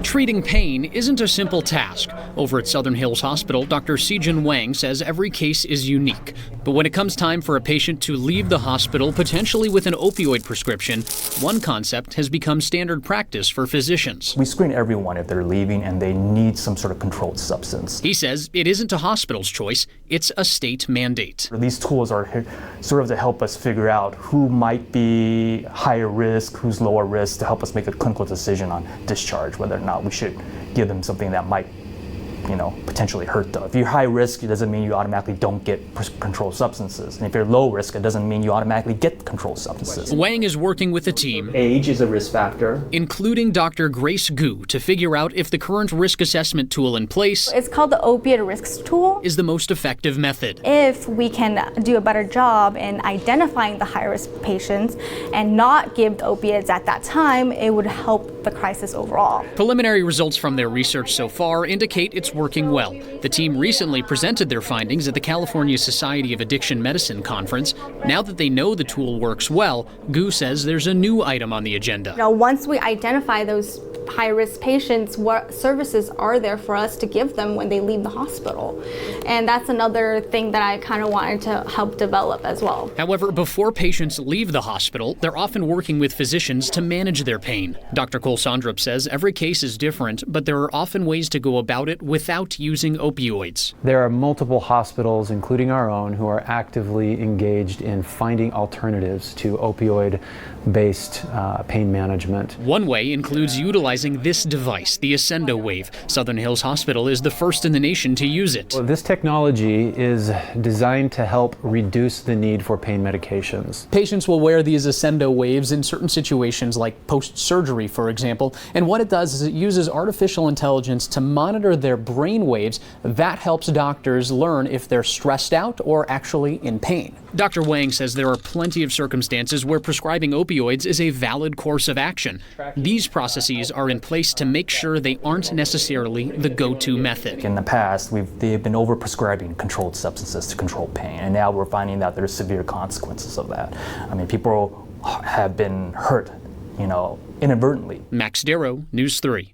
Treating pain isn't a simple task. Over at Southern Hills Hospital, Dr. Shyh-Jeun Wang says every case is unique. But when it comes time for a patient to leave the hospital, potentially with an opioid prescription, one concept has become standard practice for physicians. We screen everyone if they're leaving and they need some sort of controlled substance. He says it isn't a hospital's choice, it's a state mandate. These tools are here sort of to help us figure out who might be higher risk, who's lower risk, to help us make a clinical decision on discharge, whether or not we should give them something that might potentially hurt them. If you're high risk, it doesn't mean you automatically don't get controlled substances. And if you're low risk, it doesn't mean you automatically get controlled substances. Wang is working with a team, age is a risk factor, including Dr. Grace Gu, to figure out if the current risk assessment tool in place, it's called the Opioid Risk Tool, is the most effective method. If we can do a better job in identifying the high-risk patients and not give the opiates at that time, it would help the crisis overall. Preliminary results from their research so far indicate it's working well. The team recently presented their findings at the California Society of Addiction Medicine conference. Now that they know the tool works well, Gu says there's a new item on the agenda. Once we identify those high-risk patients, what services are there for us to give them when they leave the hospital? And that's another thing that I kind of wanted to help develop as well. However, before patients leave the hospital, they're often working with physicians to manage their pain. Dr. Cole Sondrup says every case is different, but there are often ways to go about it without using opioids. There are multiple hospitals, including our own, who are actively engaged in finding alternatives to opioid-based pain management. One way includes utilizing this device, the Ascendo Wave. Southern Hills Hospital is the first in the nation to use it. Well, this technology is designed to help reduce the need for pain medications. Patients will wear these Ascendo Waves in certain situations like post-surgery, for example, and what it does is it uses artificial intelligence to monitor their brain waves. That helps doctors learn if they're stressed out or actually in pain. Dr. Wang says there are plenty of circumstances where prescribing opioids is a valid course of action. These processes are in place to make sure they aren't necessarily the go-to method. In the past, they've been over-prescribing controlled substances to control pain, and now we're finding that there's severe consequences of that. I mean, people have been hurt, inadvertently. Max Darrow, News 3.